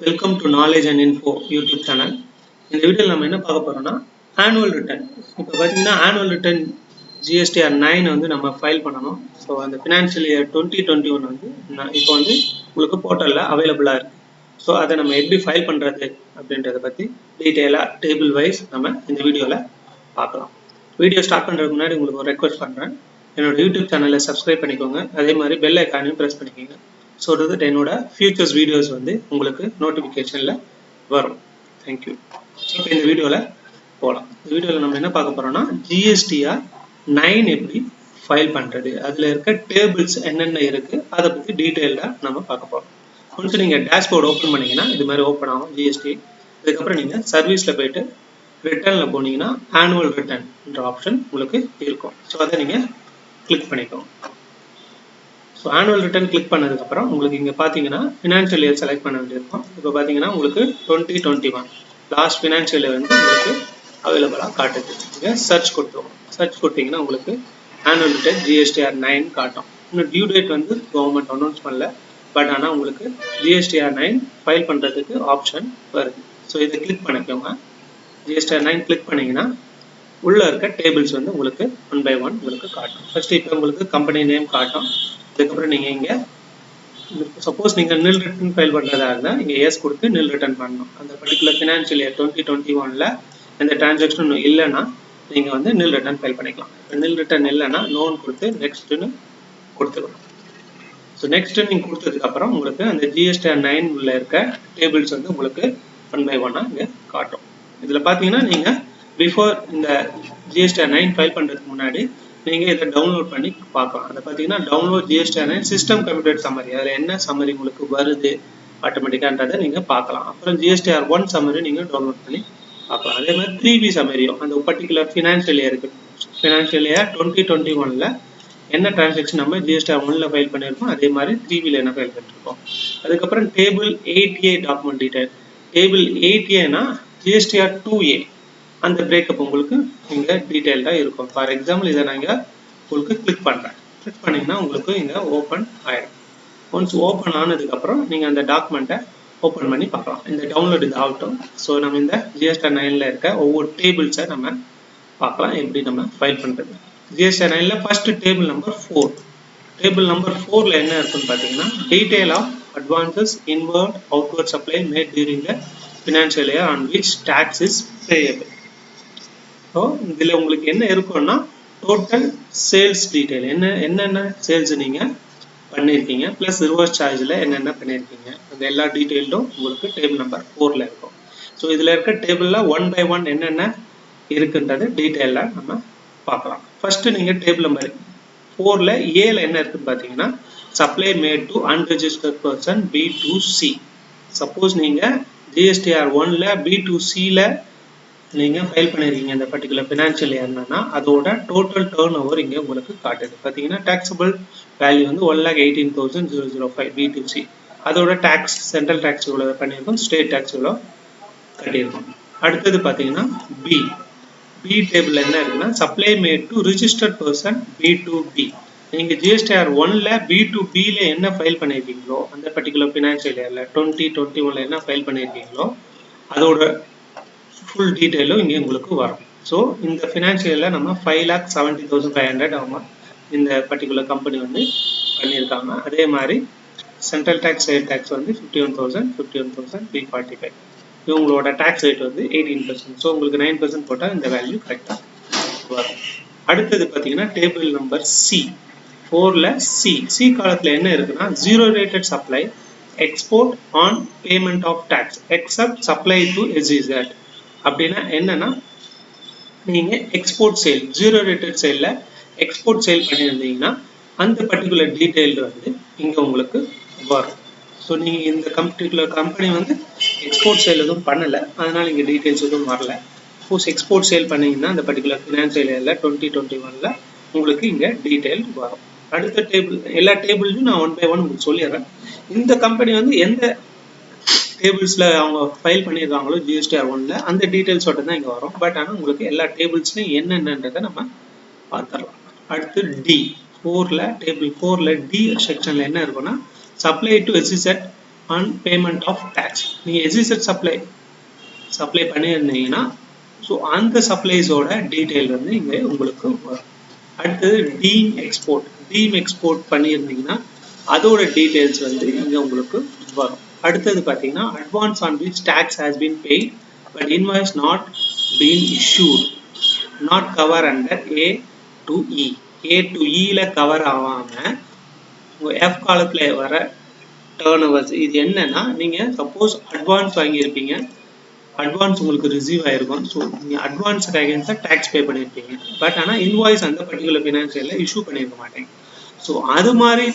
Welcome to knowledge and info YouTube channel. இந்த வீடியோவில் நம்ம என்ன பார்க்க போறோம்னா ஆனுவல் ரிட்டர்ன். இப்போ பார்த்தீங்கன்னா ஆனுவல் ரிட்டர்ன் ஜிஎஸ்டிஆர் 9 வந்து நம்ம ஃபைல் பண்ணணும். ஸோ அந்த ஃபினான்ஷியல் இயர் 2021 வந்து இப்போ வந்து உங்களுக்கு போர்ட்டலில் அவைலபிளாக இருக்குது. ஸோ அதை நம்ம எப்படி ஃபைல் பண்ணுறது அப்படின்றத பற்றி டீட்டெயிலாக டேபிள் வைஸ் நம்ம இந்த வீடியோவில் பார்க்கலாம். வீடியோ ஸ்டார்ட் பண்ணுறதுக்கு முன்னாடி உங்களுக்கு ஒரு ரெக்வஸ்ட் பண்ணுறேன். என்னோட யூடியூப் சேனலை சப்ஸ்கிரைப் பண்ணிக்கோங்க. அதே மாதிரி பெல் ஐக்கானையும் ப்ரெஸ் பண்ணிக்கோங்க. ஸோ தட் என்னோட ஃபியூச்சர்ஸ் வீடியோஸ் வந்து உங்களுக்கு நோட்டிஃபிகேஷனில் வரும். தேங்க்யூ. ஸோ இப்போ இந்த வீடியோவில் போகலாம். இந்த வீடியோவில் நம்ம என்ன பார்க்க போகிறோம்னா ஜிஎஸ்டிஆர் 9 எப்படி ஃபைல் பண்ணுறது, அதில் இருக்க டேபிள்ஸ் என்னென்ன இருக்குது அதை பற்றி டீட்டெயில்டாக நம்ம பார்க்க போகிறோம். ஒன்ஸ் நீங்கள் டேஷ்போர்ட் ஓப்பன் பண்ணிங்கன்னா இது மாதிரி ஓப்பன் ஆகும் ஜிஎஸ்டி. அதுக்கப்புறம் நீங்கள் சர்வீஸில் போயிட்டு ரிட்டர்னில் போனீங்கன்னா ஆனுவல் ரிட்டர்ன்ன்ற ஆப்ஷன் உங்களுக்கு இருக்கும். ஸோ அதை நீங்கள் கிளிக் பண்ணிக்கோங்க. ஸோ ஆனுவல் ரிட்டர்ன் கிளிக் பண்ணதுக்கப்புறம் உங்களுக்கு இங்கே பார்த்தீங்கன்னா ஃபினான்ஷியல் இயர் செலக்ட் பண்ண வேண்டியிருக்கும். இப்போ பார்த்தீங்கன்னா உங்களுக்கு 2021 லாஸ்ட் ஃபினான்ஷியல் இயர் வந்து உங்களுக்கு அவைலபிளாக காட்டுது. இங்கே சர்ச் கொடுத்துருவோம். சர்ச் கொடுத்தீங்கன்னா உங்களுக்கு ஆனுவல் ரிட்டர்ன் ஜிஎஸ்டிஆர் 9 காட்டும். இன்னும் டியூ டேட் வந்து கவர்மெண்ட் அனௌன்ஸ் பண்ணல. பட் ஆனால் உங்களுக்கு ஜிஎஸ்டிஆர் 9 ஃபைல் பண்ணுறதுக்கு ஆப்ஷன் வருது. ஸோ இதை கிளிக் பண்ணிக்கோங்க. ஜிஎஸ்டிஆர் 9 கிளிக் பண்ணிங்கன்னா உள்ளே இருக்க டேபிள்ஸ் வந்து உங்களுக்கு 1 by 1 உங்களுக்கு காட்டும். ஃபர்ஸ்ட் இப்போ உங்களுக்கு கம்பெனி நேம் காட்டும். அதுக்கப்புறம் நீங்கள் இங்கே சப்போஸ் நீங்கள் நில் ரிட்டர்ன் ஃபைல் பண்ணுறதா இருந்தால் இங்கே எஸ் கொடுத்து நில் ரிட்டர்ன் பண்ணணும். அந்த பர்டிகுலர் ஃபினான்ஷியல் இயர் 2021 எந்த டிரான்சாக்ஷன் இல்லைன்னா நீங்கள் வந்து நில் ரிட்டர்ன் ஃபைல் பண்ணிக்கலாம். நில் ரிட்டர்ன் இல்லைன்னா நோன் கொடுத்து நெக்ஸ்ட்டுன்னு கொடுத்துக்கணும். ஸோ நெக்ஸ்ட்டு நீங்கள் கொடுத்ததுக்கப்புறம் உங்களுக்கு அந்த ஜிஎஸ்டிஆர் 9 உள்ள இருக்க டேபிள்ஸ் வந்து உங்களுக்கு 1 by 1 இங்கே காட்டும். இதில் பார்த்தீங்கன்னா நீங்கள் பிஃபோர் இந்த ஜிஎஸ்டிஆர் 9 ஃபைல் பண்ணுறதுக்கு முன்னாடி நீங்கள் இதை டவுன்லோட் பண்ணி பார்க்கலாம். அதை பார்த்தீங்கன்னா download GSTR 9 system computer summary, அதில் என்ன சம்மரி உங்களுக்கு வருது ஆட்டோமேட்டிக்கான்றதை நீங்கள் பார்க்கலாம். அப்புறம் ஜிஎஸ்டிஆர் 1 சம்மரி நீங்கள் டவுன்லோட் பண்ணி பார்க்கலாம். அதே மாதிரி 3B சம்மரியும் அந்த பர்டிகுலர் ஃபினான்ஷியல் இயருக்கு ஃபினான்ஷியல் இயர் 2021 என்ன டிரான்சாக்ஷன் நம்ம ஜிஎஸ்டிஆர் 1 ஃபைல் பண்ணியிருக்கோம் அதே மாதிரி 3B என்ன ஃபைல் பண்ணியிருக்கோம். அதுக்கப்புறம் table 8A document detail. Table 8Aனா ஜிஎஸ்டிஆர் 2A அந்த பிரேக்கப் உங்களுக்கு இங்கே டீட்டெயில்டாக இருக்கும். ஃபார் எக்ஸாம்பிள் இதை நான் இங்கே உங்களுக்கு கிளிக் பண்ணுறேன். கிளிக் பண்ணிங்கன்னா உங்களுக்கு இங்கே ஓப்பன் ஆகிடும். ஒன்ஸ் ஓப்பன் ஆனதுக்கப்புறம் நீங்கள் அந்த டாக்குமெண்ட்டை ஓப்பன் பண்ணி பார்க்கலாம். இந்த டவுன்லோட் இது ஆகட்டும். ஸோ நம்ம இந்த ஜிஎஸ்டிஆர் 9 இருக்க ஒவ்வொரு டேபிள்ஸை நம்ம பார்க்கலாம் எப்படி நம்ம ஃபைல் பண்ணுறது. GSTR 9 first table number 4. Table number 4 என்ன இருக்குன்னு பார்த்தீங்கன்னா detail of advances inward outward supply made during the financial year on which tax is payable. So இதில் உங்களுக்கு என்ன இருக்கும்னா டோட்டல் சேல்ஸ் டீட்டெயில் என்னென்ன சேல்ஸ் நீங்கள் பண்ணியிருக்கீங்க ப்ளஸ் ரிவர்ஸ் சார்ஜில் என்னென்ன பண்ணியிருக்கீங்க அந்த எல்லா டீட்டெயிலும் உங்களுக்கு டேபிள் நம்பர் 4 இருக்கும். ஸோ இதில் இருக்க டேபிளில் 1 by 1 என்னென்ன இருக்குன்றது டீட்டெயிலாக நம்ம பார்க்கலாம். ஃபர்ஸ்ட்டு நீங்கள் டேபிள் நம்பர் 4 ஏல என்ன இருக்குன்னு பார்த்தீங்கன்னா supply made to unregistered person B2C. Suppose நீங்கள் ஜிஎஸ்டிஆர் 1 B2Cல நீங்கள் ஃபைல் பண்ணியிருக்கீங்க இந்த பர்டிகுலர் ஃபினான்ஷியல் இயர்னா அதோட டோட்டல் டர்ன் ஓவர் இங்கே உங்களுக்கு காட்டுது. பார்த்தீங்கன்னா டாக்ஸபிள் வேல்யூ வந்து 1,18,005 B2C. அதோட டேக்ஸ் சென்ட்ரல் டேக்ஸ் இவ்வளோ பண்ணியிருக்கோம், ஸ்டேட் டேக்ஸ் இவ்வளோ கட்டியிருக்கோம். அடுத்தது பார்த்தீங்கன்னா பி டேபிள் என்ன இருக்குன்னா supply made to registered person B2B. நீங்கள் ஜிஎஸ்டிஆர் 1 B2Bல என்ன ஃபைல் பண்ணியிருக்கீங்களோ அந்த பர்டிகுலர் ஃபினான்ஷியல் இயரில் 2021 என்ன ஃபைல் பண்ணியிருக்கீங்களோ அதோட ஃபுல் டீட்டெயிலும் இங்கே உங்களுக்கு வரும். ஸோ இந்த ஃபினான்ஷியலில் நம்ம 5,70,500 அவங்க இந்த பர்டிகுலர் கம்பெனி வந்து பண்ணியிருக்காங்க. அதே மாதிரி சென்ட்ரல் டேக்ஸ் ஸ்டேட் டேக்ஸ் வந்து 51,000 B45. இவங்களோட டேக்ஸ் ரேட் வந்து 18%. ஸோ உங்களுக்கு 9% போட்டால் இந்த வேல்யூ கரெக்டாக வரும். அடுத்தது பார்த்தீங்கன்னா டேபிள் நம்பர் C4 சி காலத்தில் என்ன இருக்குன்னா zero rated supply export on payment of tax except supply to SEZ. அப்படின்னா என்னன்னா நீங்க எக்ஸ்போர்ட் சேல் ஜீரோ ரேட்டட் சேல்ல எக்ஸ்போர்ட் சேல் பண்ணியிருந்தீங்கன்னா அந்த பர்டிகுலர் டீட்டெயில் வந்து இங்க உங்களுக்கு வரும். ஸோ நீங்க இந்த பர்டிகுலர் கம்பெனி வந்து எக்ஸ்போர்ட் சேல் எதுவும் பண்ணல, அதனால இங்க டீட்டெயில்ஸ் எதுவும் வரல. சப்போஸ் எக்ஸ்போர்ட் சேல் பண்ணீங்கன்னா அந்த பர்டிகுலர் ஃபினான்ஷியல் இயர்ல 2021 உங்களுக்கு இங்க டீட்டெயில் வரும். அடுத்த டேபிள் எல்லா டேபிள்ஸும் நான் 1 by 1 உங்களுக்கு சொல்லிடுறேன். இந்த கம்பெனி வந்து எந்த டேபிள்ஸில் அவங்க ஃபைல் பண்ணியிருக்காங்களோ ஜிஎஸ்டிஆர் 1 அந்த டீட்டெயில்ஸோட தான் இங்கே வரும். பட் ஆனால் உங்களுக்கு எல்லா டேபிள்ஸ்லையும் என்னென்னன்றதை நம்ம பார்த்துடலாம். அடுத்து D4 டேபிள் 4 D செக்ஷனில் என்ன இருக்குன்னா supply to SEZ on payment of tax. நீங்கள் SEZ சப்ளை பண்ணியிருந்தீங்கன்னா ஸோ அந்த சப்ளைஸோட டீட்டெயில் வந்து இங்கே உங்களுக்கு வரும். அடுத்தது டீம் எக்ஸ்போர்ட் பண்ணியிருந்தீங்கன்னா அதோட டீட்டெயில்ஸ் வந்து இங்கே உங்களுக்கு வரும். அடுத்தது பார்த்தீங்கன்னா advance on which tax has been paid but invoice not been issued not cover under A to E. A to Eல கவர் ஆகாமல் உங்கள் F காலத்தில் வர டேர்ன் ஓவர்ஸ் இது என்னன்னா நீங்கள் சப்போஸ் அட்வான்ஸ் வாங்கியிருப்பீங்க, அட்வான்ஸ் உங்களுக்கு ரிசீவ் ஆயிருக்கும். ஸோ நீங்கள் அட்வான்ஸுக்கு அகேன்ஸ்டாக டேக்ஸ் பே பண்ணியிருப்பீங்க. பட் ஆனால் இன்வாய்ஸ் அந்த பர்டிகுலர் ஃபினான்ஷியலில் இஷ்யூ பண்ணியிருக்க மாட்டேங்க. ஸோ அது மாதிரி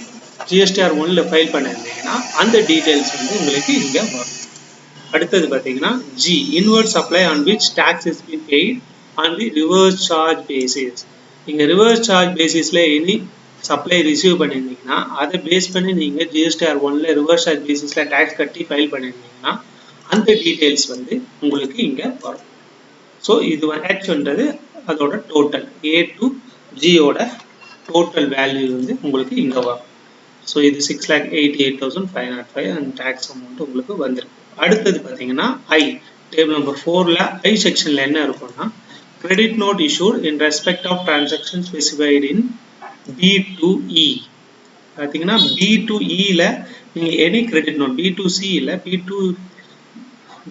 GSTR 1ல ஃபைல் பண்ணியிருந்தீங்கன்னா அந்த டீட்டெயில்ஸ் வந்து உங்களுக்கு இங்கே வரும். அடுத்தது பார்த்தீங்கன்னா G inward supply on which tax is been paid on the reverse charge basis. நீங்கள் ரிவர்ஸ் சார்ஜ் பேசிஸில் எனி சப்ளை ரிசீவ் பண்ணியிருந்தீங்கன்னா அதை பேஸ் பண்ணி நீங்கள் GSTR 1ல ரிவர்ஸ் சார்ஜ் பேசிஸில் டேக்ஸ் கட்டி ஃபைல் பண்ணியிருந்தீங்கன்னா அந்த டீட்டெயில்ஸ் வந்து உங்களுக்கு இங்கே வரும். ஸோ இது ஹெச்ன்றது அதோட டோட்டல் A to Gயோட டோட்டல் வேல்யூ வந்து உங்களுக்கு இங்கே வரும். ஸோ இது 6,88,505 அண்ட் டேக்ஸ் அமௌண்ட் உங்களுக்கு வந்துருக்கு. அடுத்தது பார்த்தீங்கன்னா I டேபிள் நம்பர் 4ல I செக்ஷனில் என்ன இருக்கும்னா credit note issued in respect of transaction specified in B to E. பார்த்தீங்கன்னா B to Eல நீங்கள் any credit note B to C இல்லை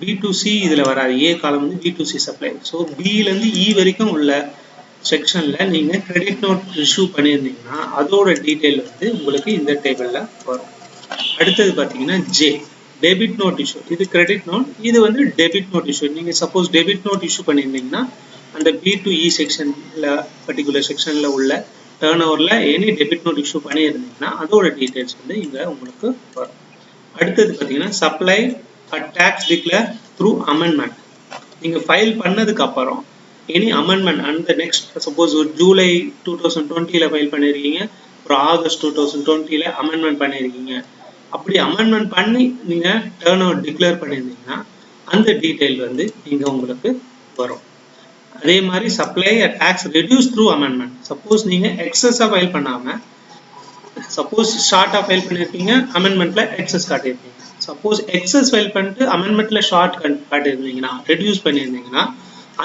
B2C இதில் வராது. A காலம் வந்து B2C சப்ளை. ஸோ பிலேருந்து E வரைக்கும் உள்ள செக்ஷனில் நீங்கள் கிரெடிட் நோட் இஷ்யூ பண்ணியிருந்தீங்கன்னா அதோட டீட்டெயில் வந்து உங்களுக்கு இந்த டேபிளில் வரும். அடுத்தது பார்த்தீங்கன்னா J டெபிட் நோட் இஷ்யூ. இது கிரெடிட் நோட், இது வந்து டெபிட் நோட் இஷ்யூ. நீங்கள் சப்போஸ் டெபிட் நோட் இஷ்யூ பண்ணியிருந்தீங்கன்னா அந்த B2E செக்ஷனில் பர்டிகுலர் செக்ஷனில் உள்ள டேர்ன் ஓவரில் எனி டெபிட் நோட் இஷ்யூ பண்ணியிருந்தீங்கன்னா அதோட டீட்டெயில்ஸ் வந்து இங்கே உங்களுக்கு வரும். அடுத்தது பார்த்தீங்கன்னா supply tax declare through amendment. நீங்கள் ஃபைல் பண்ணதுக்கு அப்புறம் எனி அமெண்ட்மெண்ட் அந்த நெக்ஸ்ட் சப்போஸ் ஒரு ஜூலை 2020ல் ஃபைல் பண்ணியிருக்கீங்க, ஒரு ஆகஸ்ட் 2020ல் அமெண்ட்மெண்ட் பண்ணியிருக்கீங்க. அப்படி அமெண்ட்மெண்ட் பண்ணி நீங்கள் டேர்ன் ஓவர் டிக்ளேர் பண்ணியிருந்தீங்கன்னா அந்த டீட்டெயில் வந்து இங்கே உங்களுக்கு வரும். அதே மாதிரி supply tax reduce through amendment. Suppose நீங்கள் எக்ஸஸாக ஃபைல் பண்ணாமல் சப்போஸ் ஷார்ட்டாக ஃபைல் பண்ணியிருக்கீங்க, அமெண்ட்மெண்ட்டில் எக்ஸஸ் காட்டியிருக்கீங்க. சப்போஸ் எக்ஸஸ் ஃபைல் பண்ணிட்டு அமெண்ட்மெண்ட்ல ஷார்ட் காட்டியிருந்தீங்கன்னா ரெடியூஸ் பண்ணியிருந்தீங்கன்னா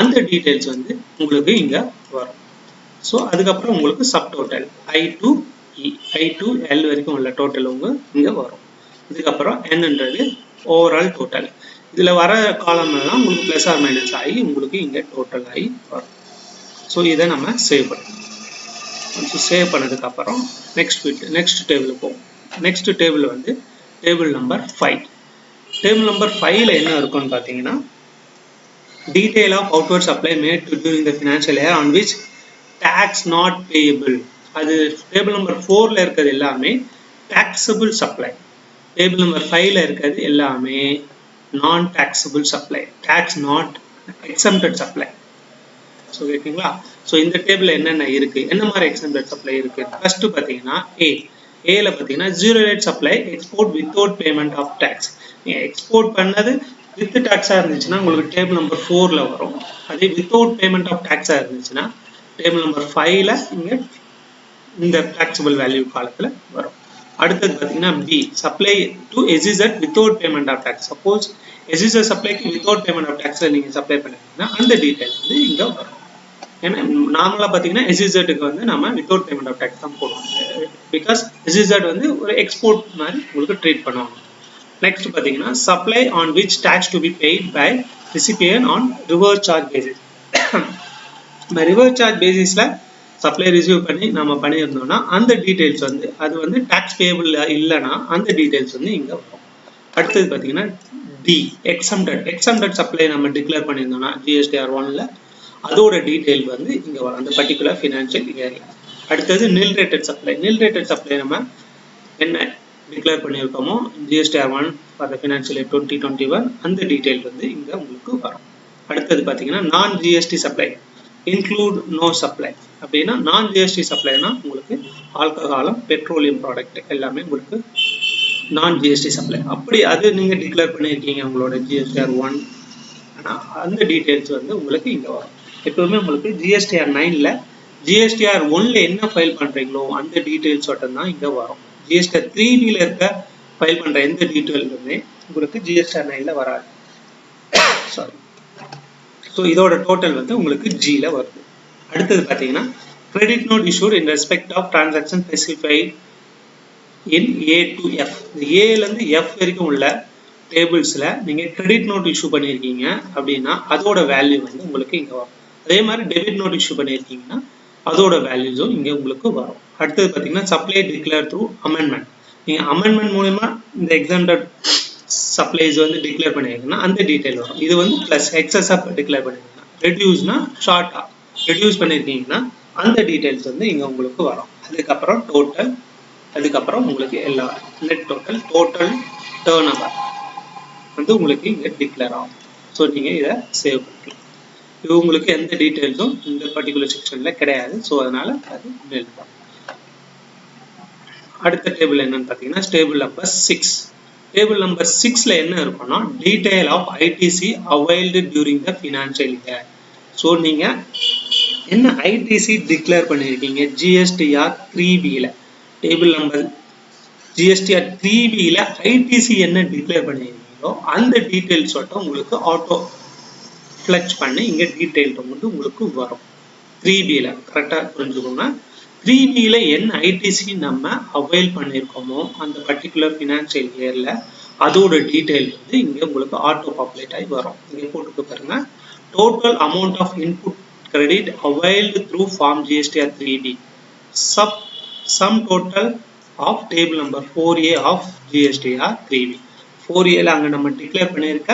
அந்த டீட்டெயில்ஸ் வந்து உங்களுக்கு இங்கே வரும். ஸோ அதுக்கப்புறம் உங்களுக்கு sub total I to E I to L வரைக்கும் உள்ள டோட்டல் இங்கே வரும். இதுக்கப்புறம் Nன்றது ஓவரால் டோட்டல். இதில் வர காலம் எல்லாம் உங்களுக்கு ப்ளஸ் ஆர் மைனஸ் ஆகி உங்களுக்கு இங்கே டோட்டல் ஆகி வரும். ஸோ இதை நம்ம சேவ் பண்ணணும். சேவ் பண்ணதுக்கப்புறம் நெக்ஸ்ட் டேபிளுக்கு போகும். நெக்ஸ்ட் டேபிள் வந்து டேபிள் நம்பர் 5. டேபிள் நம்பர் 5ல என்ன இருக்கும்னு பார்த்தீங்கன்னா detail of outward supply made during the financial year on which tax not payable. அது டேபிள் நம்பர் 4ல இருக்கிறது எல்லாமே டாக்ஸபிள் சப்ளை. டேபிள் நம்பர் 5ல இருக்கிறது எல்லாமே non taxable supply, tax not exempted supply. So ஓகேங்களா. ஸோ இந்த டேபிள் என்னென்ன இருக்கு, என்ன மாதிரி எக்ஸம்ப்டட் சப்ளை இருக்கு. ஃபர்ஸ்ட் பார்த்தீங்கன்னா ஏல பார்த்தீங்கன்னா zero rate supply export without payment of tax. நீங்கள் எக்ஸ்போர்ட் பண்ணது வித் டேக்ஸாக இருந்துச்சுன்னா உங்களுக்கு டேபிள் நம்பர் 4ல வரும். அதே வித்தவுட் பேமெண்ட் ஆஃப் டேக்ஸாக இருந்துச்சுன்னா டேபிள் நம்பர் 5ல இங்கே இந்த டாக்ஸபிள் வேல்யூ காலத்தில் வரும். அடுத்தது பார்த்தீங்கன்னா B supply to SEZ without payment of tax. Suppose SEZ சப்ளைக்கு வித்தவுட் பேமெண்ட் ஆஃப் டேக்ஸில் நீங்கள் சப்ளை பண்ணிங்கன்னா அந்த டீட்டெயில் வந்து இங்கே வரும். ஏன்னா நார்மலாக பார்த்தீங்கன்னா SEZக்கு வந்து நம்ம வித்தவுட் பேமெண்ட் ஆஃப் டேக்ஸ் தான் போடுவோம். பிகாஸ் SEZ வந்து ஒரு எக்ஸ்போர்ட் மாதிரி உங்களுக்கு ட்ரீட் பண்ணுவாங்க. நெக்ஸ்ட் பார்த்தீங்கன்னா supply on which tax to be paid by recipient on reverse charge basis. இந்த ரிவர்ஸ் சார்ஜ் பேசிஸில் சப்ளை ரிசீவ் பண்ணி நம்ம பண்ணியிருந்தோம்னா அந்த டீட்டெயில்ஸ் வந்து அது வந்து டேக்ஸ் பேபிள் இல்லைன்னா அந்த டீட்டெயில்ஸ் வந்து இங்கே வரும். அடுத்தது பார்த்தீங்கன்னா டி எக்ஸம்ப்டட் சப்ளை நம்ம டிக்ளேர் பண்ணியிருந்தோம்னா GSTR 1ல அதோட டீட்டெயில் வந்து இங்கே வரும் அந்த பர்டிகுலர் ஃபினான்ஷியல் ஏரியா. அடுத்தது நில் ரேட்டட் சப்ளை நம்ம என்ன டிக்ளேர் பண்ணியிருக்கோமோ GSTR 1 for the financial year 2021 அந்த டீட்டெயில் வந்து இங்கே உங்களுக்கு வரும். அடுத்தது பார்த்தீங்கன்னா non GST supply include no supply. அப்படின்னா நான் GST சப்ளைனா உங்களுக்கு ஆல்கஹாலம் பெட்ரோலியம் ப்ராடக்ட் எல்லாமே உங்களுக்கு நான் GST சப்ளை. அப்படி அது நீங்கள் டிக்ளேர் பண்ணியிருக்கீங்க உங்களோட GSTR 1 அந்த டீட்டெயில்ஸ் வந்து உங்களுக்கு இங்கே வரும். எப்பவுமே உங்களுக்கு GSTR 9ல GSTR 1ல என்ன ஃபைல் பண்ணுறீங்களோ அந்த டீட்டெயில்ஸ் மட்டும் தான் இங்கே வரும். GSTR 3Bல இருக்க ஃபைல் பண்ணுற எந்த டீட்டெயிலுமே உங்களுக்கு GST9ல வராது. சாரி. ஸோ இதோட டோட்டல் வந்து உங்களுக்கு Gல வருது. அடுத்தது பார்த்தீங்கன்னா credit note issued in respect of transaction specified in A to F. இந்த ஏலேருந்து எஃப் வரைக்கும் உள்ள டேபிள்ஸில் நீங்கள் கிரெடிட் நோட் இஷ்யூ பண்ணியிருக்கீங்க அப்படின்னா அதோட வேல்யூ வந்து உங்களுக்கு இங்கே வரும். அதே மாதிரி டெபிட் நோட் இஷ்யூ பண்ணியிருக்கீங்கன்னா அதோட வேல்யூஸும் இங்கே உங்களுக்கு வரும். அடுத்தது பார்த்தீங்கன்னா சப்ளை டிக்ளேர் த்ரூ அமெண்ட்மெண்ட். நீங்கள் அமெண்ட்மெண்ட் மூலமா இந்த எக்ஸாம்டட் சப்ளைஸ் வந்து டிக்ளேர் பண்ணியிருக்கீங்கன்னா அந்த டீட்டெயில் வரும். இது வந்து ப்ளஸ் எக்ஸஸாக டிக்ளேர் பண்ணியிருக்கீங்கன்னா, ரெடியூஸ்னா ஷார்ட்டாக ரெடியூஸ் பண்ணியிருக்கீங்கன்னா அந்த டீட்டெயில்ஸ் வந்து இங்கே உங்களுக்கு வரும். அதுக்கப்புறம் டோட்டல், அதுக்கப்புறம் உங்களுக்கு எல்லா net total, total turn over வந்து உங்களுக்கு இங்கே டிக்ளேர் ஆகும். ஸோ நீங்கள் இதை சேவ் பண்ணிக்கலாம். இது உங்களுக்கு எந்த டீட்டெயில்ஸும் இந்த பர்டிகுலர் செக்ஷனில் கிடையாது. ஸோ அதனால் அது மேல் தான். அடுத்த டேபிள் என்னன்னு பார்த்தீங்கன்னா டேபிள் நம்பர் 6. டேபிள் நம்பர் 6ல என்ன இருக்கும்னா detail of ITC availed during the financial year. So நீங்கள் என்ன ஐடிசி டிக்ளேர் பண்ணியிருக்கீங்க ஜிஎஸ்டிஆர் 3Bல, டேபிள் நம்பர் ஜிஎஸ்டிஆர் 3Bல ஐடிசி என்ன டிக்ளேர் பண்ணியிருக்கீங்களோ அந்த டீட்டெயில்ஸோட உங்களுக்கு ஆட்டோ ஃப்ளெக்ஸ் பண்ணி இங்கே டீட்டெயில் வந்து உங்களுக்கு வரும். 3Bல கரெக்டாக புரிஞ்சுக்கோங்க. 3Bல என்ன ஐடிசி நம்ம அவைல் பண்ணியிருக்கோமோ அந்த பர்டிகுலர் ஃபினான்ஷியல் இயரில் அதோட டீட்டெயில் வந்து இங்கே உங்களுக்கு ஆட்டோ பாப்புலேட் ஆகி வரும். இங்கே போட்டுக்க பாருங்க, total amount of input credit availed through form GSTR 3B sum total of table number 4A of GSTR 3B. 4Aல அங்கே நம்ம டிக்ளேர் பண்ணியிருக்க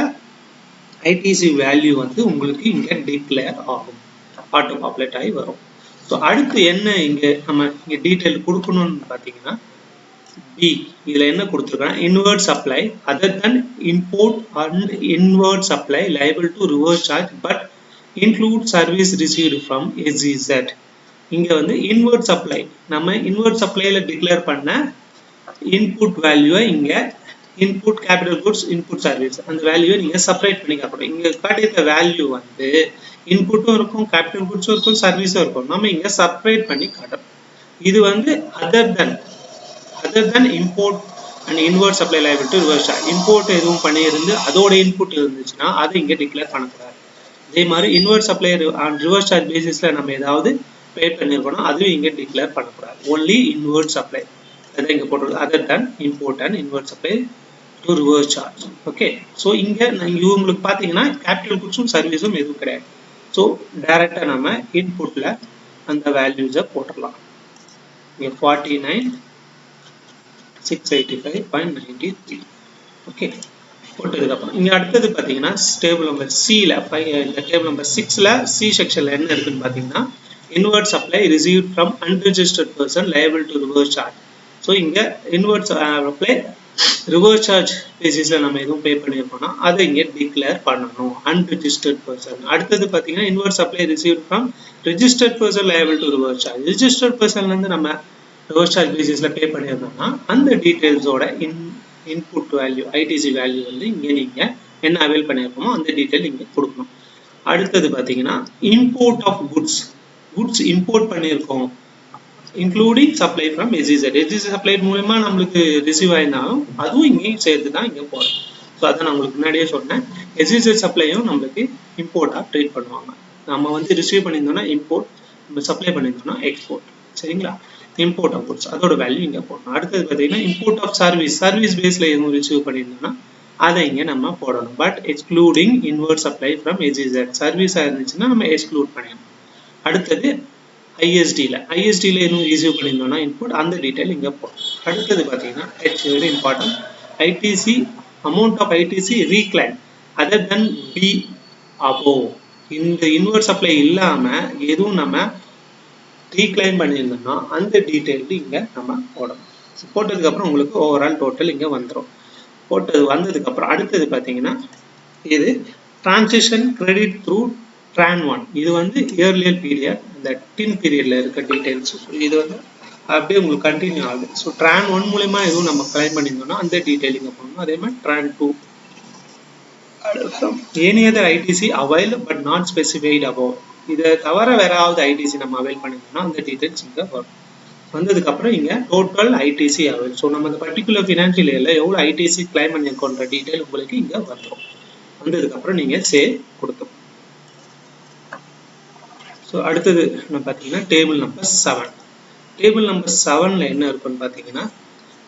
ஐடிசி வேல்யூ வந்து உங்களுக்கு இங்கே டிக்ளேர் ஆகும், ஆட்டோ பாப்புலேட் ஆகி வரும். ஸோ அடுத்து என்ன இங்கே நம்ம இங்கே டீட்டெயில் கொடுக்கணும்னு பார்த்தீங்கன்னா பி இதில் என்ன கொடுத்துருக்காங்க, inward supply other than import and inward supply liable to reverse charge but include service received from SEZ. இங்கே வந்து இன்வர்ட் சப்ளை நம்ம இன்வர்ட் சப்ளைல டிக்ளேர் பண்ண இன்புட் வேல்யூவை இங்கே input capital goods input service அந்த வேல்யூவை நீங்கள் செப்பரேட் பண்ணி காட்டணும். இங்கே காட்டியிருக்க வேல்யூ வந்து இன்புட்டும் இருக்கும், கேபிட்டல் குட்ஸும் இருக்கும், சர்வீஸும் இருக்கும். நம்ம இங்கே செப்பரேட் பண்ணி காட்டணும். இது வந்து other than import and inward supply liable to reverse charge. Import எதுவும் பண்ணியிருந்து அதோட இன்புட் இருந்துச்சுன்னா அதை இங்கே டிக்ளேர் பண்ணக்கூடாது. அதே மாதிரி inward supply and reverse charge பேசிஸில் நம்ம ஏதாவது பே பண்ணியிருக்கோம்னா அதுவும் இங்கே டிக்ளேர் பண்ணக்கூடாது. ஒன்லி இன்வர்ட் சப்ளை அதை இங்கே போட்டுருது, other than import and inward supply to reverse charge. Okay, so இங்கே உங்களுக்கு பார்த்தீங்கன்னா கேபிட்டல் குட்ஸும் சர்வீஸும் எதுவும் கிடையாது. ஸோ டைரெக்டாக நம்ம இன்புட்டில் அந்த வேல்யூஸை போட்டுடலாம். இங்கே 49,685.93. ஓகே, போட்டதுக்கப்புறம் இங்கே அடுத்தது பார்த்தீங்கன்னா டேபிள் நம்பர் சியில் இந்த டேபிள் நம்பர் 6ல சி செக்ஷனில் என்ன இருக்குன்னு பார்த்தீங்கன்னா inward supply received from unregistered person liable to reverse charge. So இங்கே இன்வர்ட் சப்ளை ரிவர்ஸ் சார்ஜ் பேசிஸில் நம்ம எதுவும் பே பண்ணியிருக்கோம்னா அதை இங்கே டிக்ளேர் பண்ணணும், அன்ரிஜிஸ்டர்ட் பர்சன். அடுத்தது பார்த்தீங்கன்னா inward supply received from registered person liable to reverse charge. Registered பர்சன்லேருந்து நம்ம ரிவர்ஸ் சார்ஜ் பேசிஸில் பே பண்ணியிருந்தோம்னா அந்த டீட்டெயில்ஸோட இன்புட் வேல்யூ ஐடிசி வேல்யூ வந்து இங்கே நீங்கள் என்ன அவைல் பண்ணியிருக்கோமோ அந்த டீட்டெயில் இங்கே கொடுக்கணும். அடுத்தது பார்த்தீங்கன்னா இம்போர்ட் ஆஃப் குட்ஸ் இம்போர்ட் பண்ணியிருக்கோம் including supply from SEZ. Supply மூலமா நம்மளுக்கு ரிசீவ் ஆயிருந்தாலும் அதுவும் இங்கேயும் சேர்த்து தான் இங்கே போடும். ஸோ அதை நான் உங்களுக்கு முன்னாடியே சொன்னேன், SEZ சப்ளையும் நம்மளுக்கு இம்போர்ட்டாக ட்ரீட் பண்ணுவாங்க. நம்ம வந்து ரிசீவ் பண்ணியிருந்தோம்னா இம்போர்ட், நம்ம சப்ளை பண்ணியிருந்தோம்னா எக்ஸ்போர்ட். சரிங்களா, இம்போர்ட் ஆஃப் குட்ஸ் அதோட வேல்யூ இங்கே போடணும். அடுத்தது பார்த்தீங்கன்னா இம்போர்ட் ஆஃப் சர்வீஸ் பேஸில் எதுவும் ரிசீவ் பண்ணியிருந்தோம்னா அதை இங்கே நம்ம போடணும். But excluding inward supply from SEZ சர்வீஸாக இருந்துச்சுன்னா நம்ம எக்ஸ்க்ளூட் பண்ணிடணும். அடுத்தது ஐஎஸ்டியில் எதுவும் ரிசீவ் பண்ணியிருந்தோம்னா இன்புட் அந்த டீட்டெயில் இங்கே போடும். அடுத்தது பார்த்தீங்கன்னா very important ITC amount of ITC reclaim other than B above. இந்த இன்வர்ட் சப்ளை இல்லாமல் எதுவும் நம்ம ரீக்ளைம் பண்ணியிருந்தோம்னா அந்த டீட்டெயில் இங்கே நம்ம போடணும். போட்டதுக்கப்புறம் உங்களுக்கு ஓவரால் டோட்டல் இங்கே வந்துடும். வந்ததுக்கப்புறம் அடுத்தது பார்த்தீங்கன்னா இது டிரான்சிஷன் கிரெடிட் த்ரூ Tran 1. இது வந்து இயர்லியர் பீரியட், இந்த டின் பீரியட்ல இருக்க டீடைல்ஸ். இது வந்து அப்படியே உங்களுக்கு கண்டினியூ ஆகுது. ஸோ Tran 1 மூலமா எதுவும் நம்ம கிளைம் பண்ணியிருந்தோம்னா அந்த டீடைல் இங்கே போடணும். அதே மாதிரி Tran 2 any other ITC avail but not specified above. இதை தவிர வேற ஏதாவது ஐடிசி நம்ம அவைல் பண்ணியிருந்தோம்னா அந்த டீடைல்ஸ் இங்கே வரும். வந்ததுக்கு அப்புறம் இங்க டோட்டல் ஐடிசி அவைல். ஸோ நம்ம இந்த பர்டிகுலர் ஃபினான்ஷியல் இயர்ல எவ்வளவு ஐடிசி கிளைம் பண்ணிருக்கோன்ற டீடைல் உங்களுக்கு இங்க வந்துடும். வந்ததுக்கு அப்புறம் நீங்க சேவ் கொடுக்கணும். ஸோ அடுத்தது நம்ம பார்த்தீங்கன்னா டேபிள் நம்பர் 7. டேபிள் நம்பர் 7ல என்ன இருக்குன்னு பார்த்தீங்கன்னா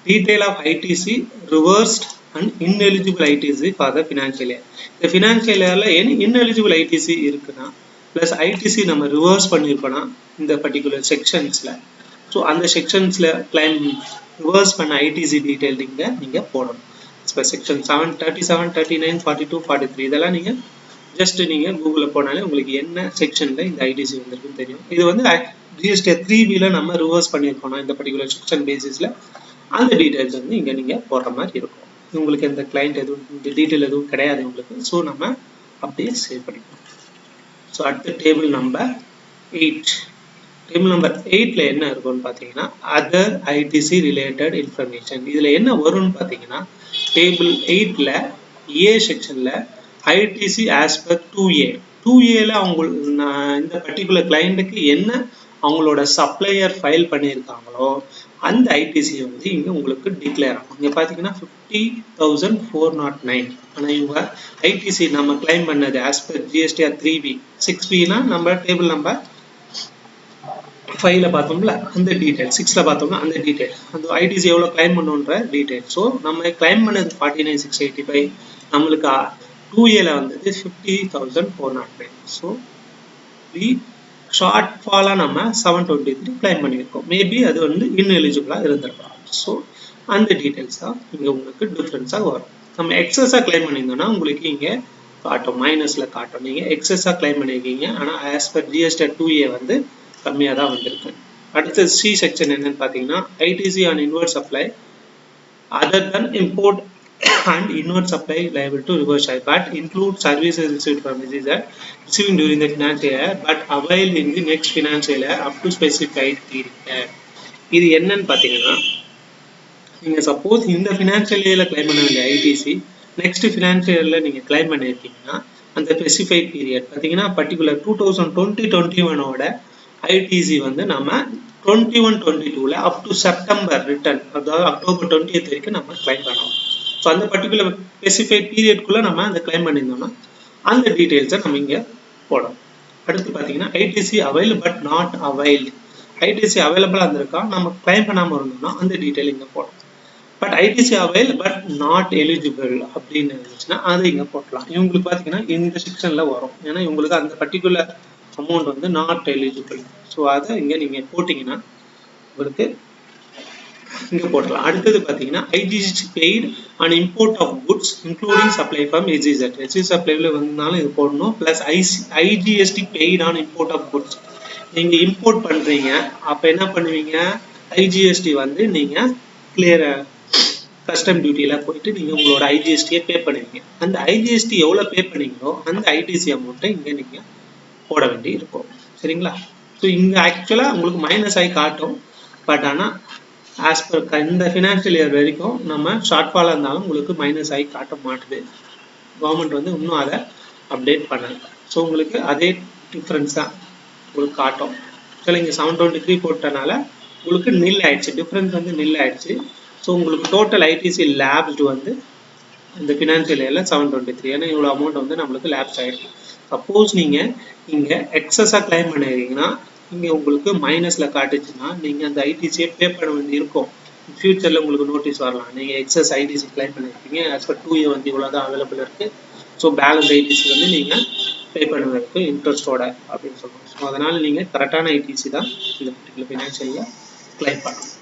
detail of ITC reversed and ineligible ITC for the financial year. இந்த financial yearல ineligible ITC இருக்குன்னா plus ITC நம்ம reverse பண்ணிருக்கோம்னா இந்த particular sectionsல, ஸோ அந்த செக்ஷன்ஸ்ல கிளைம் ரிவர்ஸ் பண்ண ஐடிசி டீடைல் நீங்க போடணும். இப்போ செக்ஷன் 7, 37, 39, 42, 43 இதெல்லாம் நீங்க ஜஸ்ட் நீங்க கூகுள்ல போனாலே உங்களுக்கு என்ன செக்ஷன்ல இந்த ஐடிசி வந்திருக்குன்னு தெரியும். இது வந்து ஜிஎஸ்டி 3B நம்ம ரிவர்ஸ் பண்ணிருக்கோம் இந்த பர்டிகுலர் செக்ஷன் பேசிஸ்ல. அந்த டீடைல்ஸ் வந்து இங்க நீங்க போடுற மாதிரி இருக்கும். உங்களுக்கு எந்த கிளைண்ட் எதுவும் இந்த டீடைல் எதுவும் கிடையாது உங்களுக்கு. ஸோ நம்ம அப்படியே சேவ் பண்ணிக்கலாம். ஸோ அடுத்த டேபிள் நம்பர் 8. டேபிள் நம்பர் 8ல என்ன இருக்கும்னு பார்த்தீங்கன்னா அதர் ஐடிசி ரிலேட்டட் இன்ஃபர்மேஷன். இதுல என்ன வரும்னு பார்த்தீங்கன்னா டேபிள் 8ல ஏ செக்ஷன்ல ஐடிசி ஆஸ் பர் 2A அவங்களுக்கு இந்த பர்டிகுலர் கிளைண்ட்டுக்கு என்ன அவங்களோட சப்ளையர் ஃபைல் பண்ணியிருக்காங்களோ அந்த ஐடிசி வந்து இங்க உங்களுக்கு டிக்ளேர் ஆகும். இங்க பாத்தீங்கன்னா 50,409. ஆனா இவங்க ஐடிசி நம்ம கிளைம் பண்ணது ஆஸ் பர் ஜிஎஸ்டிஆர் 3B 6Bனா நம்ம டேபிள் நம்பர் 5ல பார்த்தோம்ல அந்த டீடைல், 6ல பார்த்தோம்னா அந்த டீடைல், அந்த ஐடிசி எவ்வளவு கிளைம் பண்ணுன்ற டீடைல். ஸோ நம்ம கிளைம் பண்ணது 49,685, நம்மளுக்கு 2Aல வந்தது 50,409. ஸோ ஷார்ட் ஃபாலா நம்ம 723 கிளைம் பண்ணியிருக்கோம். மேபி அது வந்து இன்எலிஜிபிளா இருந்திருக்கலாம். ஸோ அந்த டீடைல்ஸ் தான் இங்க உங்களுக்கு டிஃபரன்ஸா வரும். நம்ம எக்ஸஸா கிளைம் பண்ணியிருந்தோம்னா உங்களுக்கு இங்க காட்டும், மைனஸ்ல காட்டும். நீங்க எக்ஸஸா கிளைம் பண்ணிருக்கீங்க, ஆனா ஆஸ் பர் ஜிஎஸ்டி 2A வந்து கம்மியா தான் வந்திருக்கு. அடுத்து சி செக்ஷன் என்னன்னு பாத்தீங்கன்னா ITC on inward supply other than import and inward supply liable to reverse charge but include services received from SEZ receiving during the financial year but availed in the next financial year up to specified period. இது என்னன்னு பாத்தீங்கன்னா நீங்க suppose இந்த financial இயர்ல claim பண்ண வேண்டிய ITC next financial இயர்ல நீங்க கிளைம் பண்ணிருக்கீங்கன்னா அந்த ஸ்பெசிஃபைட் பீரியட் பாத்தீங்கன்னா பர்டிகுலர் 2020-21ஓட ஐடிசி வந்து நம்ம 21-22ல அப் டு செப்டம்பர் ரிட்டர்ன், அதாவது அக்டோபர் 20th வரைக்கும் நம்ம கிளைம் பண்ணலாம். ஸோ அந்த பர்டிகுலர் ஸ்பெசிஃபைட் பீரியட்குள்ள நம்ம அந்த கிளைம் பண்ணியிருந்தோம்னா அந்த டீடைல்ஸை நம்ம இங்க போடணும். அடுத்து பார்த்தீங்கன்னா ITC avail but not availed. ITC அவைலபிளா இருந்திருக்கா, நம்ம கிளைம் பண்ணாம இருந்தோம்னா அந்த டீடைல் இங்க போடணும். But ITC avail but not eligible அப்படின்னு இருந்துச்சுன்னா அதை இங்க போடலாம். இவங்களுக்கு பார்த்தீங்கன்னா இந்த செக்ஷன்ல வரும், ஏன்னா இவங்களுக்கு அந்த பர்டிகுலர் அமௌண்ட் வந்து நாட் எலிஜிபிள். ஸோ அதை இங்க நீங்க போட்டீங்கன்னா உங்களுக்கு இங்க போடலாம். அடுத்தது பாத்தீங்கன்னா IGST paid on import of goods including supply from SEZ. SEZ சப்ளைல வந்தாலும் இது போடணும். Plus IGST paid on import of goods. நீங்க இம்போர்ட் பண்றீங்க, அப்ப என்ன பண்ணுவீங்க, ஐஜிஎஸ்டி வந்து நீங்க கிளியர் கஸ்டம் டியூட்டில போயிட்டு நீங்க உங்களோட ஐஜிஎஸ்டியை பே பண்ணுவீங்க. அந்த ஐஜிஎஸ்டி எவ்வளவு பே பண்ணீங்களோ அந்த ஐடிசி அமௌண்ட்டை இங்க நீங்க போட வேண்டி இருக்கும். சரிங்களா? ஸோ இங்க ஆக்சுவலா உங்களுக்கு மைனஸ் ஆகி காட்டும். பட் ஆனா ஆஸ் பர் இந்த ஃபினான்ஷியல் இயர் வரைக்கும் நம்ம ஷார்ட் ஃபாலா இருந்தாலும் உங்களுக்கு மைனஸ் ஆகி காட்ட மாட்டுது. கவர்மெண்ட் வந்து இன்னும் அதை அப்டேட் பண்ணல. ஸோ உங்களுக்கு அதே டிஃபரன்ஸ் தான் உங்களுக்கு காட்டும். ஆக்சுவலாக இங்கே 723 போட்டனால உங்களுக்கு நில் ஆயிடுச்சு, டிஃபரன்ஸ் வந்து நில் ஆயிடுச்சு. ஸோ உங்களுக்கு டோட்டல் ஐடிசி லேப்ஸ்டு வந்து இந்த ஃபினான்ஷியல் இயர்ல 723, ஏன்னா இவ்வளோ அமௌண்ட் வந்து நம்மளுக்கு லேப்ஸ் ஆயிருக்கு. சப்போஸ் நீங்க இங்க எக்ஸஸா கிளைம் பண்ணிருக்கீங்கன்னா இங்க உங்களுக்கு மைனஸ்ல காட்டுச்சுன்னா நீங்க அந்த ஐடிசியை பே பண்ண வேண்டி இருக்கும். ஃபியூச்சர்ல உங்களுக்கு நோட்டீஸ் வரலாம், நீங்க எக்ஸஸ் ஐடிசி கிளைம் பண்ணிருக்கீங்க, ஆஸ் பர் 2A வந்து இவ்வளவுதான் அவைலபிள் இருக்கு, ஸோ பேலன்ஸ் ஐடிசி வந்து நீங்க பே பண்ணுவதற்கு இன்ட்ரெஸ்டோட அப்படின்னு சொல்லுவோம். ஸோ அதனால நீங்க கரெக்டான ஐடிசி தான் இந்த பர்டிகுலர் ஃபினான்ஷியல்ல கிளைம் பண்ணணும்.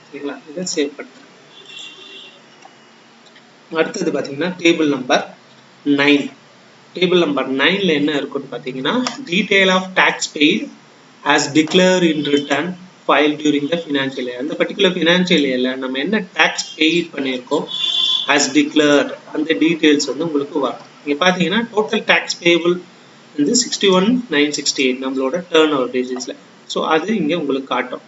சரிங்களா? இதை சேவ் பண்ணுங்க. அடுத்தது பாத்தீங்கன்னா டேபிள் நம்பர் 9. டேபிள் நம்பர் 9ல என்ன இருக்குன்னு பாத்தீங்கன்னா detail of tax paid as declared in return filed during the financial year. அந்த பர்டிகுலர் ஃபினான்ஷியல் இயர்ல நம்ம என்ன டாக்ஸ் பெய்ட் பண்ணியிருக்கோம் as declared அந்த டீடைல்ஸ் வந்து உங்களுக்கு வரும். இங்க பாத்தீங்கன்னா டோட்டல் டாக்ஸ் பேபிள் வந்து 61,968 நம்மளோட டர்ன் ஓவர் பேசிஸ்ல. ஸோ அது இங்க உங்களுக்கு காட்டும்.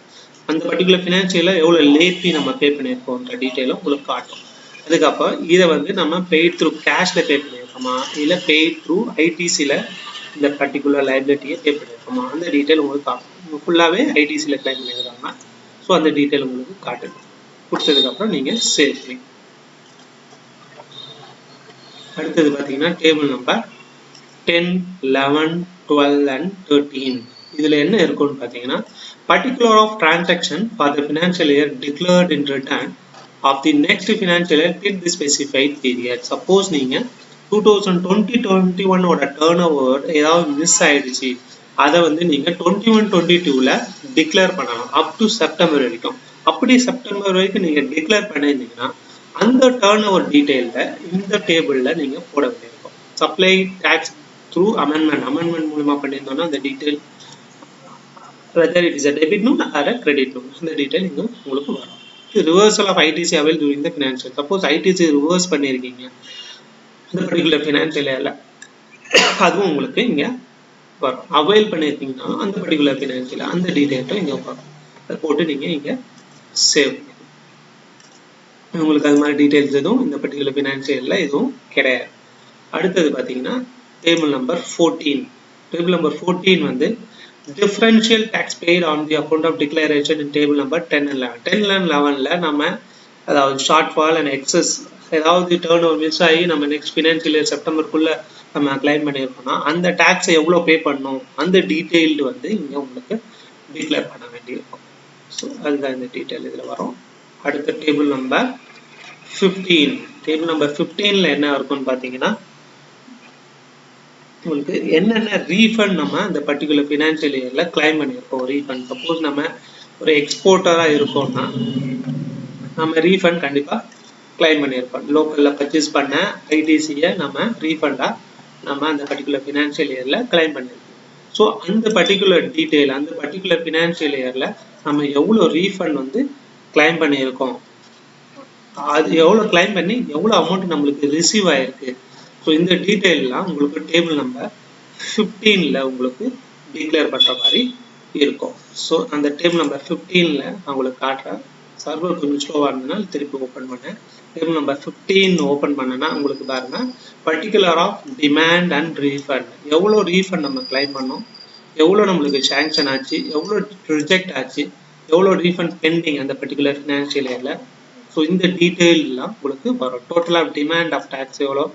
அந்த பர்டிகுலர் ஃபினான்ஷியல்ல எவ்வளவு லேட் ஃபீ நம்ம பே பண்ணியிருக்கோம்ன்ற டீடைலும் உங்களுக்கு காட்டும். அதுக்கப்புறம் இதை வந்து நம்ம பெய்ட் த்ரூ கேஷ்ல பே பண்ணியிருக்கோமா இல்லை பெய்ட் த்ரூ ஐடிசியில் இந்த பர்டிகுலர் லைபிலிட்டியை பே பண்ணியிருக்கோமா அந்த டீடைல் உங்களுக்கு காட்டும். ஃபுல்லாகவே ஐடிசியில் கிளைம் பண்ணியிருக்காங்க. ஸோ அந்த டீட்டெயில் உங்களுக்கு காட்டுது. கொடுத்ததுக்கப்புறம் நீங்கள் சேவ் பண்ணி அடுத்தது பார்த்தீங்கன்னா டேபிள் நம்பர் 10, 11, 12 and 13. இதில் என்ன இருக்குன்னு பார்த்தீங்கன்னா particular of transaction for the financial year declared in return of the next financial year till the specified period. Suppose நீங்கள் 2020-21 ஓட டர்ன் ஓவர் ஏதாவது மிஸ் ஆயிடுச்சு, அதை வந்து நீங்கள் 21-22ல டிக்ளேர் பண்ணலாம் அப் டு செப்டம்பர் வரைக்கும். அப்படி செப்டம்பர் வரைக்கும் நீங்கள் டிக்ளேர் பண்ணியிருந்தீங்கன்னா அந்த டர்ன் ஓவர் டீட்டெயிலில் இந்த டேபிளில் நீங்கள் போட வேண்டியிருக்கும். சப்ளை டேக்ஸ் த்ரூ அமெண்ட்மெண்ட் மூலமா பண்ணியிருந்தோம்னா அந்த detail whether it is a debit note or a credit note அந்த டீட்டெயில் இங்கே உங்களுக்கு வரும். Reversal of ITC avail during the financial. Suppose ITC reverse பண்ணியிருக்கீங்க இந்த பர்டிகுலர் ஃபினான்ஷியல் இயர்ல, அதுவும் உங்களுக்கு இங்கே வரும். அவைல் பண்ணியிருக்கீங்கன்னா அந்த பர்டிகுலர் ஃபினான்ஷியல் அந்த டீட்டெயிலும் இங்கே வரும். அதை போட்டு நீங்கள் இங்கே சேவ் பண்ணி உங்களுக்கு அது மாதிரி டீட்டெயில்ஸ் எதுவும் இந்த பர்டிகுலர் ஃபினான்ஷியலில் எதுவும் கிடையாது. அடுத்தது பார்த்தீங்கன்னா டேபிள் நம்பர் 14. டேபிள் நம்பர் 14 வந்து differential tax paid on the account of declaration in table number 10 and 11. 10 and 11ல நம்ம அதாவது ஷார்ட் ஃபால் அண்ட் எக்ஸஸ் ஏதாவது டர்ன் ஓவர் மிஸ் ஆகி நம்ம நெக்ஸ்ட் ஃபினான்ஷியல் இயர் செப்டம்பருக்குள்ள நம்ம கிளைம் பண்ணியிருக்கோம்னா அந்த டேக்ஸை எவ்வளோ பே பண்ணணும் அந்த டீட்டெயில்டு வந்து இங்கே உங்களுக்கு டிக்ளேர் பண்ண வேண்டியிருக்கும். ஸோ அதுதான் இந்த டீட்டெயில் இதில் வரும். அடுத்த டேபிள் நம்பர் 15. டேபிள் நம்பர் 15ல என்ன இருக்கும்னு பார்த்தீங்கன்னா உங்களுக்கு என்னென்ன ரீஃபண்ட் நம்ம இந்த பர்டிகுலர் ஃபினான்ஷியல் இயர்ல கிளைம் பண்ணியிருக்கோம். ரீஃபண்ட் சப்போஸ் நம்ம ஒரு எக்ஸ்போர்ட்டராக இருக்கோம்னா நம்ம ரீஃபண்ட் கண்டிப்பாக கிளைம் பண்ணியிருப்போம். லோக்கலில் பர்ச்சேஸ் பண்ண ஐடிசியை நம்ம ரீஃபண்டாக நம்ம அந்த பர்டிகுலர் ஃபினான்ஷியல் இயரில் கிளைம் பண்ணியிருக்கோம். ஸோ அந்த பர்டிகுலர் டீட்டெயில் அந்த பர்டிகுலர் ஃபினான்ஷியல் இயரில் நம்ம எவ்வளோ ரீஃபண்ட் வந்து கிளைம் பண்ணியிருக்கோம், அது எவ்வளோ கிளைம் பண்ணி எவ்வளோ அமௌண்ட் நம்மளுக்கு ரிசீவ் ஆகிருக்கு, ஸோ இந்த டீட்டெயிலெலாம் உங்களுக்கு டேபிள் நம்பர் 15ல் உங்களுக்கு டிக்ளேர் பண்ணுற மாதிரி இருக்கும். ஸோ அந்த டேபிள் நம்பர் 15ல் நான் உங்களுக்கு காட்டுறேன். சர்வர் கொஞ்சம் ஸ்லோவாக இருந்ததுனால திருப்பி ஓப்பன் பண்ணேன். டேபிள் நம்பர் 15 ஓப்பன் பண்ணேன்னா உங்களுக்கு பாருங்க particular of demand and refund, எவ்வளோ ரீஃபண்ட் நம்ம கிளைம் பண்ணோம், எவ்வளோ நம்மளுக்கு சேங்ஷன் ஆச்சு, எவ்வளோ ரிஜெக்ட் ஆச்சு, எவ்வளோ ரீஃபண்ட் பெண்டிங் அந்த பர்டிகுலர் ஃபினான்ஷியல் இயரில். ஸோ இந்த டீட்டெயிலெலாம் உங்களுக்கு வரும். Total of demand of tax எவ்வளோ,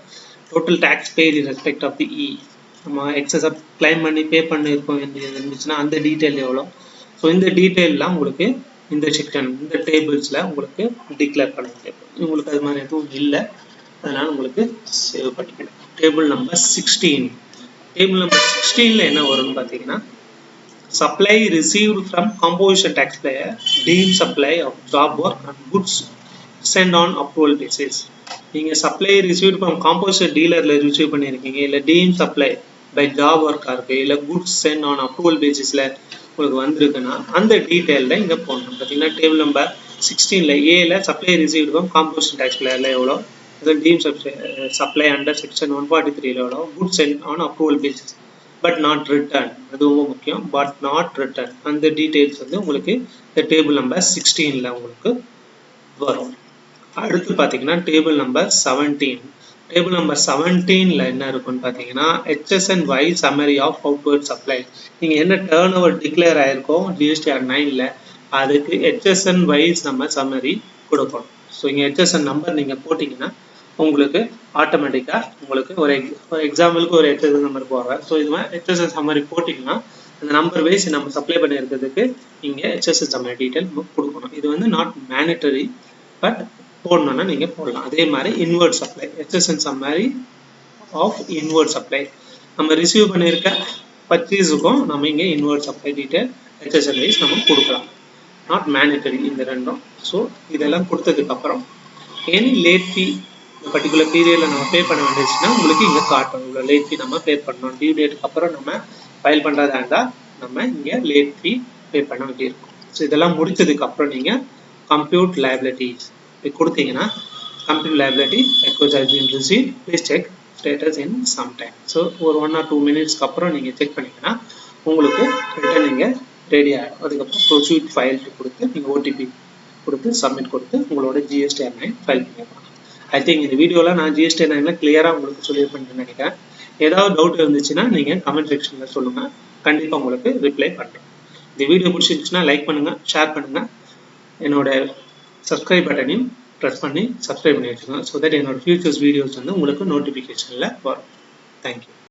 total tax paid in respect of the E, நம்ம எக்ஸஸ் கிளைம் பண்ணி பே பண்ணியிருக்கோம் இருந்துச்சுன்னா அந்த டீட்டெயில் எவ்வளோ. ஸோ இந்த டீட்டெயிலெலாம் உங்களுக்கு இந்த செக்ஷன் இந்த டேபிள்ஸில் உங்களுக்கு டிக்ளேர் பண்ண முடியும். உங்களுக்கு அது மாதிரி எதுவும் இல்லை, அதனால் உங்களுக்கு சேவ் பண்ணிக்கணும். Table number 16. டேபிள் நம்பர் 16ல் என்ன வரும்னு பார்த்தீங்கன்னா supply received from composition tax payer deemed supply of job work and goods sent on approval basis. நீங்கள் சப்ளை ரிசீவ் ஃப்ரம் காம்போசிட் டீலரில் ரிசீவ் பண்ணியிருக்கீங்க, இல்லை டீம் சப்ளை பை ஜாப் ஒர்க்காக இருக்குது, இல்லை குட்ஸ் சென்ட் ஆன் அப்ரூவல் பேசிஸில் உங்களுக்கு வந்திருக்குன்னா அந்த டீட்டெயிலில் இங்கே போடணும். பார்த்தீங்கன்னா டேபிள் நம்பர் 16ல் ஏல supply receive from composite tax பிளேயரில் எவ்வளோ, அது டீம் சப்ளை அண்டர் செக்ஷன் 143ல் எவ்வளோ, goods sent on approval basis but not return, அது ரொம்ப முக்கியம், பட் நாட் ரிட்டர்ன் அந்த டீட்டெயில்ஸ் வந்து உங்களுக்கு இந்த டேபிள் நம்பர் 16ல் உங்களுக்கு வரும். அடுத்து பார்த்தீங்கன்னா டேபிள் நம்பர் 17. டேபிள் நம்பர் 17ல் என்ன இருக்குன்னு பார்த்தீங்கன்னா HSN-Y summary of outward supply. நீங்கள் என்ன டர்ன் ஓவர் டிக்ளேர் ஆகிருக்கோ GSTR 9ல் அதுக்கு HSN-Y நம்ம சம்மரி கொடுக்கணும். ஸோ இங்கே HSN நம்பர் நீங்கள் போட்டிங்கன்னா உங்களுக்கு ஆட்டோமேட்டிக்காக உங்களுக்கு ஒரு எக்ஸாம்பிளுக்கு ஒரு HSN நம்பர் போடுறேன். ஸோ இது மாதிரி HSN சம்மரி போட்டிங்கன்னா அந்த நம்பர் வைஸ் நம்ம சப்ளை பண்ணியிருக்கிறதுக்கு இங்கே HSN சம்மரி டீட்டெயில் கொடுக்கணும். இது வந்து நாட் மேண்டட்டரி, பட் போடணும்னா நீங்கள் போடலாம். அதே மாதிரி inward supply HSN summary of inward supply நம்ம ரிசீவ் பண்ணியிருக்க பர்ச்சேஸுக்கும் நம்ம இங்கே inward supply detail HSN wise நம்ம கொடுக்கலாம். நாட் மேண்டட்டரி இந்த ரெண்டும். ஸோ இதெல்லாம் கொடுத்ததுக்கப்புறம் எனி லேட் ஃபீ இந்த பர்டிகுலர் பீரியடில் நம்ம பே பண்ண வேண்டியதுன்னா உங்களுக்கு இங்கே காட்டும். இவ்வளோ லேட் ஃபீ நம்ம பே பண்ணணும். டியூ டேட்டுக்கு அப்புறம் நம்ம ஃபைல் பண்ணுறதா இருந்தால் நம்ம இங்கே லேட் ஃபீ பே பண்ண வேண்டியிருக்கும். ஸோ இதெல்லாம் முடிச்சதுக்கப்புறம் நீங்கள் கம்ப்யூட் லைபிலிட்டிஸ் கொடுத்தீங்கன்னா compute liability request has been received, please check status in some time. So ஒரு 1 or 2 minutesக்கு அப்புறம் நீங்கள் செக் பண்ணிங்கன்னா உங்களுக்கு ரிட்டர்ன் நீங்கள் ரெடி ஆகிடும். அதுக்கப்புறம் ப்ரொசீட் ஃபைல் கொடுத்து நீங்கள் OTP கொடுத்து சப்மிட் கொடுத்து உங்களோட GSTR 9 ஃபைல் பண்ணிடலாம். ஐ திங்க் இந்த வீடியோவில் நான் GSTR 9 கிளியராக உங்களுக்கு சொல்லியிருப்பேன்னு நினைக்கிறேன். ஏதாவது டவுட் இருந்துச்சுன்னா நீங்கள் கமெண்ட் செக்ஷனில் சொல்லுங்கள், கண்டிப்பாக உங்களுக்கு ரிப்ளை பண்ணுறேன். இந்த வீடியோ பிடிச்சிருந்துச்சுன்னா லைக் பண்ணுங்கள், ஷேர் பண்ணுங்கள். என்னோட சப்ஸ்கிரைப் பட்டனையும் ப்ரெஸ் பண்ணி சப்ஸ்கிரைப் பண்ணி வச்சுக்கோங்க. ஸோ தட் என்னோட ஃபியூச்சர்ஸ் வீடியோஸ் வந்து உங்களுக்கு நோட்டிஃபிகேஷனில் வரும். தேங்க்யூ.